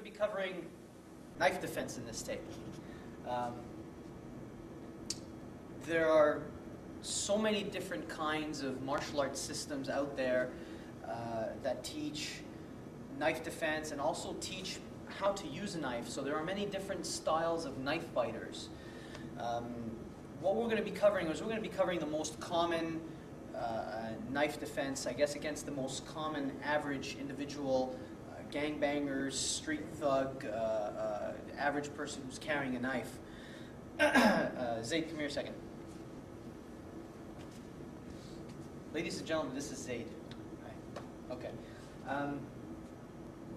be covering knife defense in this tape. There are so many different kinds of martial arts systems out there that teach knife defense and also teach how to use a knife. So there are many different styles of knife fighters. What we're going to be covering is we're going to be covering the most common knife defense, I guess, against the most common average individual, gangbangers, street thug, average person who's carrying a knife. Zaid, come here a second. Ladies and gentlemen, this is Zaid. Okay.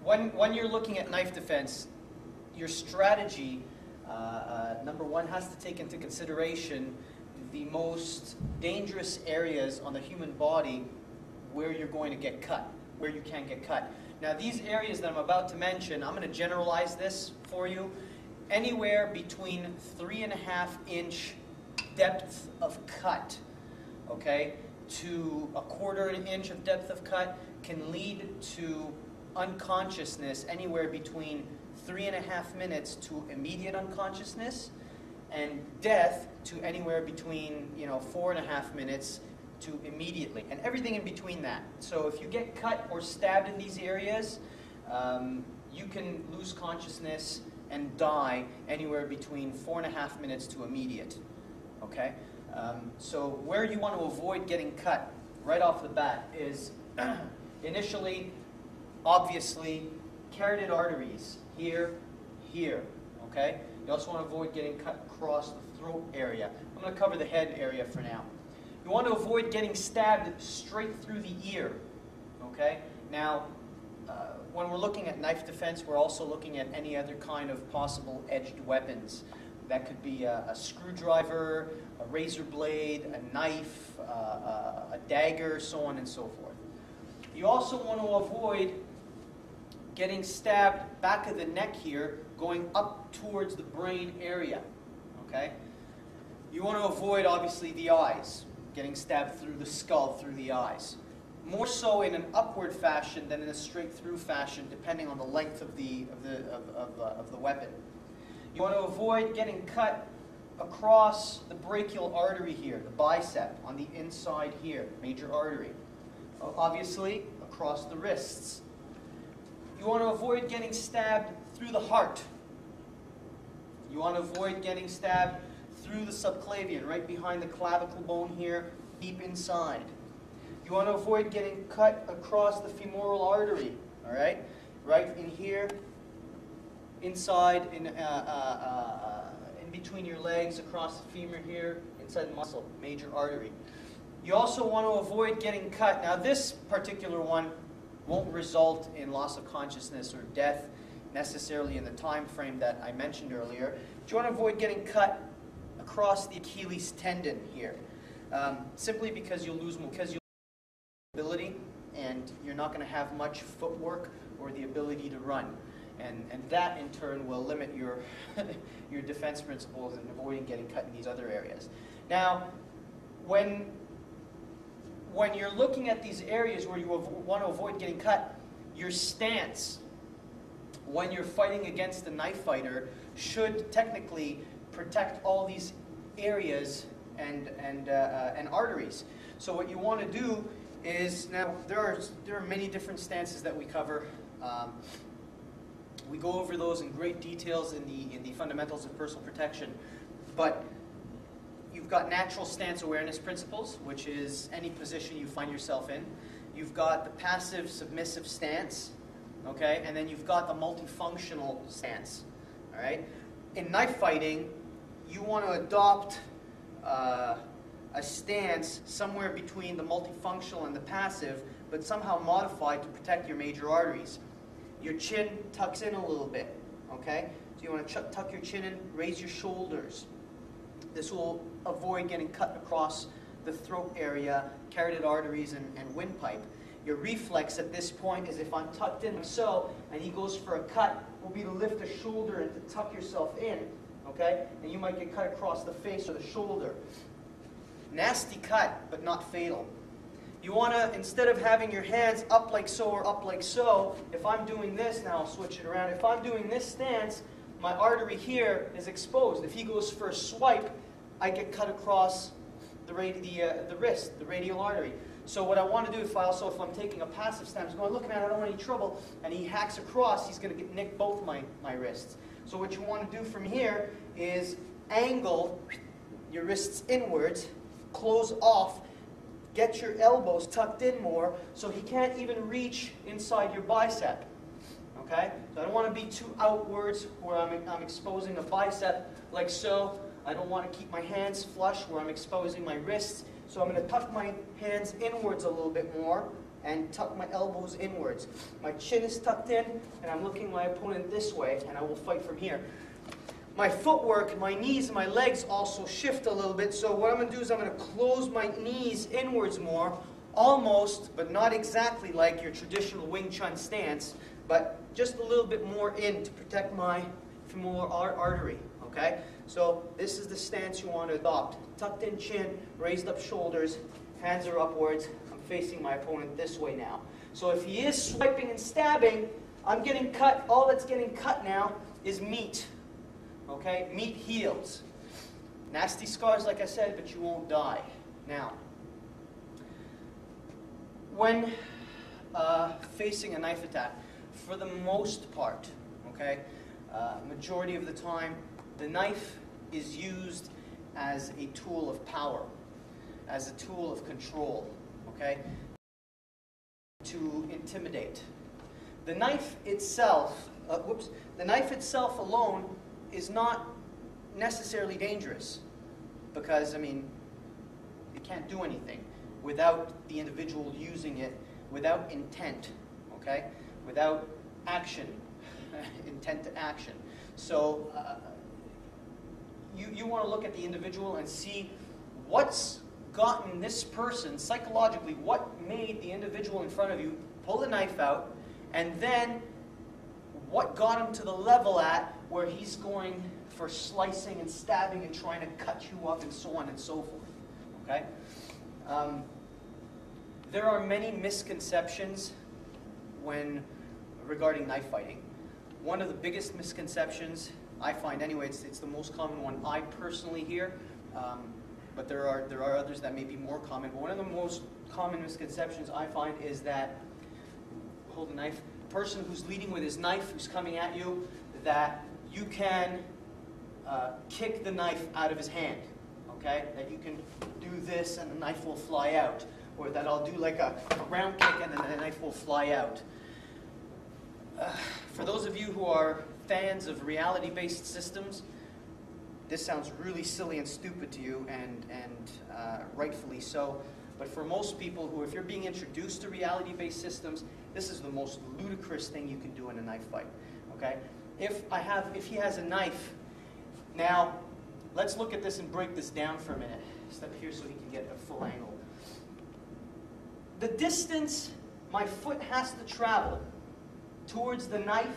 When you're looking at knife defense, your strategy, number one, has to take into consideration the most dangerous areas on the human body where you're going to get cut, where you can get cut. Now, these areas that I'm about to mention, I'm going to generalize this for you. Anywhere between 3.5-inch depth of cut, okay, to 1/4 inch of depth of cut can lead to unconsciousness anywhere between 3.5 minutes to immediate unconsciousness, and death to anywhere between 4.5 minutes to immediately, and everything in between that. So if you get cut or stabbed in these areas, you can lose consciousness and die anywhere between 4.5 minutes to immediate. Okay? So where you want to avoid getting cut right off the bat is initially, obviously, carotid arteries here, here. Okay? You also want to avoid getting cut across the throat area. I'm going to cover the head area for now. You want to avoid getting stabbed straight through the ear. Okay? Now, when we're looking at knife defense, we're also looking at any other kind of possible edged weapons. That could be a screwdriver, a razor blade, a knife, a dagger, so on and so forth. You also want to avoid getting stabbed back of the neck here, going up towards the brain area. Okay? You want to avoid, obviously, the eyes, getting stabbed through the skull, through the eyes. More so in an upward fashion than in a straight-through fashion, depending on the length of the weapon. You want to avoid getting cut across the brachial artery here, the bicep, on the inside here, major artery. Obviously, across the wrists. You want to avoid getting stabbed through the heart. You want to avoid getting stabbed through the subclavian, right behind the clavicle bone here, deep inside. You want to avoid getting cut across the femoral artery, all right? Right in here, inside, in between your legs, across the femur here, inside the muscle, major artery. You also want to avoid getting cut. Now, this particular one won't result in loss of consciousness or death necessarily in the time frame that I mentioned earlier. But you want to avoid getting cut across the Achilles tendon here, simply because you'll lose mobility and you're not going to have much footwork or the ability to run. And that, in turn, will limit your, your defense principles in avoiding getting cut in these other areas. Now, when you're looking at these areas where you want to avoid getting cut, your stance when you're fighting against a knife fighter should technically protect all these areas and arteries. So what you want to do is, now there are many different stances that we cover. We go over those in great details in the fundamentals of personal protection, but you've got natural stance awareness principles, which is any position you find yourself in. You've got the passive submissive stance, okay, and then you've got the multifunctional stance, all right? In knife fighting, you want to adopt a stance somewhere between the multifunctional and the passive, but somehow modified to protect your major arteries. Your chin tucks in a little bit, okay? So you want to tuck your chin in, raise your shoulders. This will avoid getting cut across the throat area, carotid arteries, and windpipe. Your reflex at this point is, if I'm tucked in like so, and he goes for a cut, will be to lift the shoulder and to tuck yourself in, okay? And you might get cut across the face or the shoulder. Nasty cut, but not fatal. You want to, instead of having your hands up like so or up like so, if I'm doing this, now I'll switch it around. If I'm doing this stance, my artery here is exposed. If he goes for a swipe, I get cut across the wrist, the radial artery. So what I want to do, if I'm taking a passive stance, I'm going, look man, I don't want any trouble, and he hacks across, he's going to nick both my wrists. So what you want to do from here is angle your wrists inwards, close off, get your elbows tucked in more so he can't even reach inside your bicep. Okay? So I don't want to be too outwards where I'm exposing a bicep like so. I don't want to keep my hands flush where I'm exposing my wrists. So I'm going to tuck my hands inwards a little bit more and tuck my elbows inwards. My chin is tucked in and I'm looking my opponent this way and I will fight from here. My footwork, my knees, and my legs also shift a little bit. So what I'm going to do is I'm going to close my knees inwards more, almost, but not exactly like your traditional Wing Chun stance, but just a little bit more in to protect my femoral artery. Okay? So this is the stance you want to adopt. Tucked in chin, raised up shoulders, hands are upwards. I'm facing my opponent this way now. So if he is swiping and stabbing, I'm getting cut. All that's getting cut now is meat. Okay? Meat heals. Nasty scars, like I said, but you won't die. Now, when facing a knife attack, for the most part, okay, majority of the time, the knife is used as a tool of power, as a tool of control, okay, to intimidate. The knife itself, the knife itself alone is not necessarily dangerous because, I mean, it can't do anything without the individual using it, without intent, okay, without action, intent to action. So you want to look at the individual and see what's gotten this person psychologically, what made the individual in front of you pull the knife out, and then what got him to the level at where he's going for slicing and stabbing and trying to cut you up and so on and so forth. Okay? There are many misconceptions regarding knife fighting. One of the biggest misconceptions I find, anyway, it's the most common one I personally hear, but there are others that may be more common. But one of the most common misconceptions I find is that, hold the knife, person who's leading with his knife, who's coming at you, that you can kick the knife out of his hand, okay? That you can do this and the knife will fly out, or that I'll do like a round kick and then the knife will fly out. For those of you who are fans of reality-based systems, this sounds really silly and stupid to you, and rightfully so. But for most people who, if you're being introduced to reality-based systems, this is the most ludicrous thing you can do in a knife fight. Okay? If he has a knife, now let's look at this and break this down for a minute. Step here so he can get a full angle. The distance my foot has to travel towards the knife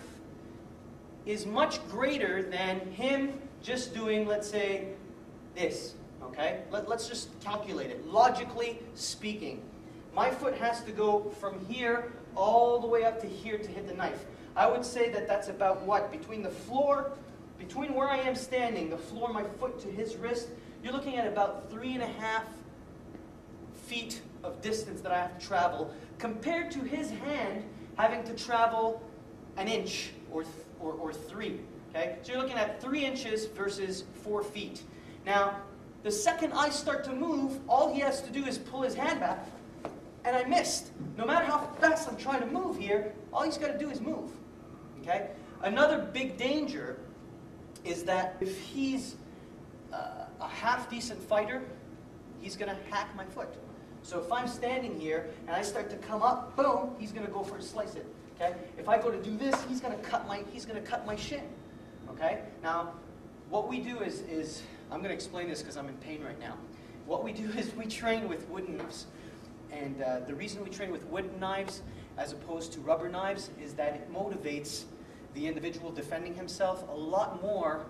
is much greater than him just doing, let's say, this. Okay? Let's just calculate it. Logically speaking, my foot has to go from here all the way up to here to hit the knife. I would say that that's about what? Between the floor, between where I am standing, the floor, my foot to his wrist, you're looking at about 3.5 feet of distance that I have to travel, compared to his hand having to travel an inch or 3. Okay? So you're looking at 3 inches versus 4 feet. Now, the second I start to move, all he has to do is pull his hand back, and I missed. No matter how fast I'm trying to move here, all he's got to do is move. Okay? Another big danger is that if he's a half-decent fighter, he's going to hack my foot. So if I'm standing here and I start to come up, boom, he's going to go for to slice it. Okay? If I go to do this, he's going to cut my shin. Okay? Now, what we do is I'm going to explain this because I'm in pain right now. What we do is we train with wooden knives. And the reason we train with wooden knives as opposed to rubber knives is that it motivates the individual defending himself a lot more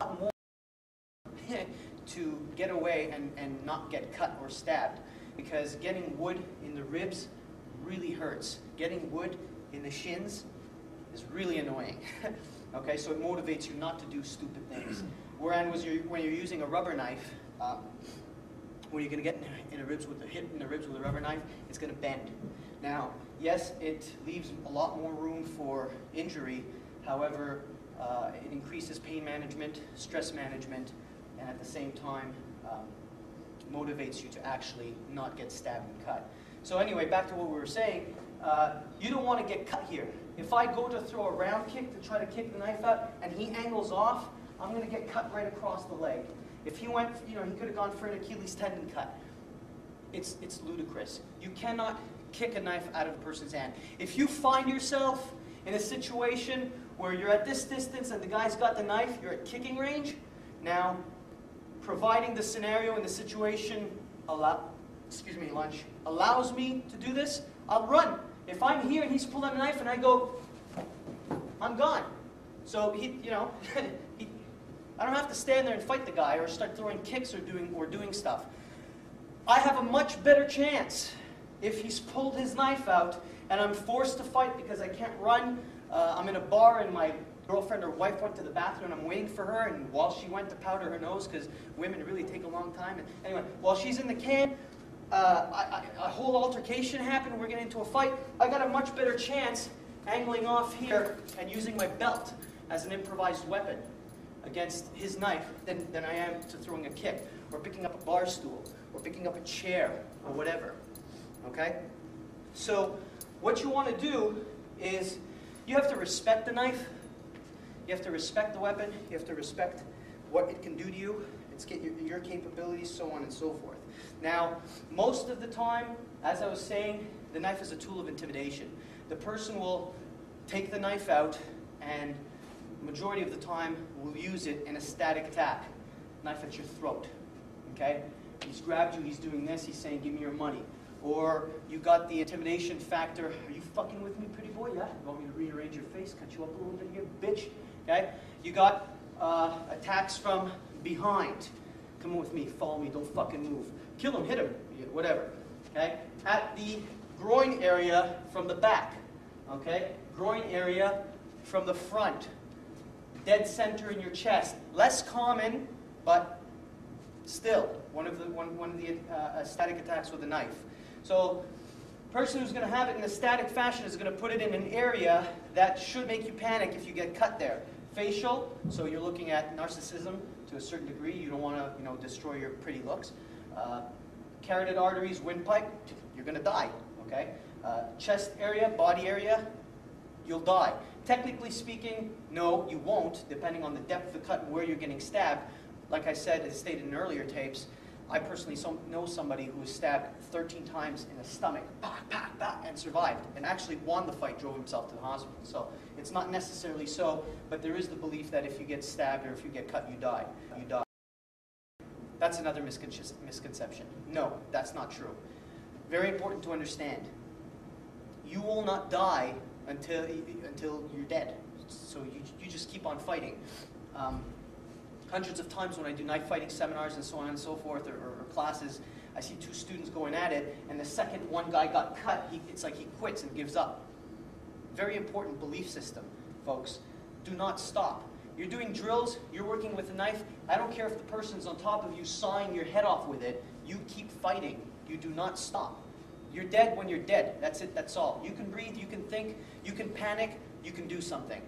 to get away and not get cut or stabbed. because getting wood in the ribs really hurts. Getting wood in the shins is really annoying. Okay, so it motivates you not to do stupid things. Whereas when you're using a rubber knife, when you're going to get in the ribs with hit in the ribs with a rubber knife, it's going to bend. Now, yes, it leaves a lot more room for injury. However, it increases pain management, stress management, and at the same time motivates you to actually not get stabbed and cut. So anyway, back to what we were saying. You don't want to get cut here. If I go to throw a round kick to try to kick the knife out and he angles off, I'm going to get cut right across the leg. If he went, he could have gone for an Achilles tendon cut. It's ludicrous. You cannot kick a knife out of a person's hand. If you find yourself in a situation where you're at this distance and the guy's got the knife, you're at kicking range, now, providing the scenario and the situation allows me to do this, I'll run. If I'm here and he's pulling a knife and I go, I'm gone. So I don't have to stand there and fight the guy or start throwing kicks or doing stuff. I have a much better chance if he's pulled his knife out and I'm forced to fight because I can't run. I'm in a bar and my girlfriend or wife went to the bathroom and I'm waiting for her, and while she went to powder her nose, because women really take a long time, and anyway, while she's in the can, a whole altercation happened, we're getting into a fight. I got a much better chance angling off here and using my belt as an improvised weapon against his knife than I am to throwing a kick, or picking up a bar stool, or picking up a chair, or whatever. Okay? So what you want to do is you have to respect the knife, you have to respect the weapon, you have to respect what it can do to you, your capabilities, so on and so forth. Now, most of the time, as I was saying, the knife is a tool of intimidation. The person will take the knife out and the majority of the time will use it in a static attack. Knife at your throat. Okay? He's grabbed you, he's doing this, he's saying, give me your money. Or you got the intimidation factor. Are you fucking with me, pretty boy? Yeah? You want me to rearrange your face, cut you up a little bit here, bitch? Okay? You got attacks from behind. Come on with me, follow me, don't fucking move. Kill him, hit him, whatever. Okay? At the groin area from the back. Okay? Groin area from the front. Dead center in your chest. Less common, but still one of the static attacks with a knife. So, person who's going to have it in a static fashion is going to put it in an area that should make you panic if you get cut there. Facial, so you're looking at narcissism to a certain degree. You don't want to, destroy your pretty looks. Carotid arteries, windpipe, you're going to die. Okay. Chest area, body area, you'll die. Technically speaking, no, you won't, depending on the depth of the cut and where you're getting stabbed. Like I said, as stated in earlier tapes, I personally know somebody who was stabbed 13 times in the stomach, and survived, and actually won the fight, drove himself to the hospital. So it's not necessarily so, but there is the belief that if you get stabbed or if you get cut, you die. You die. That's another misconception. No, that's not true. Very important to understand. You will not die until you're dead. So you just keep on fighting. Hundreds of times when I do knife fighting seminars and so on and so forth, or classes, I see two students going at it, and the second one guy got cut, it's like he quits and gives up. Very important belief system, folks. Do not stop. You're doing drills, you're working with a knife, I don't care if the person's on top of you sawing your head off with it, you keep fighting. You do not stop. You're dead when you're dead. That's it, that's all. You can breathe, you can think, you can panic, you can do something.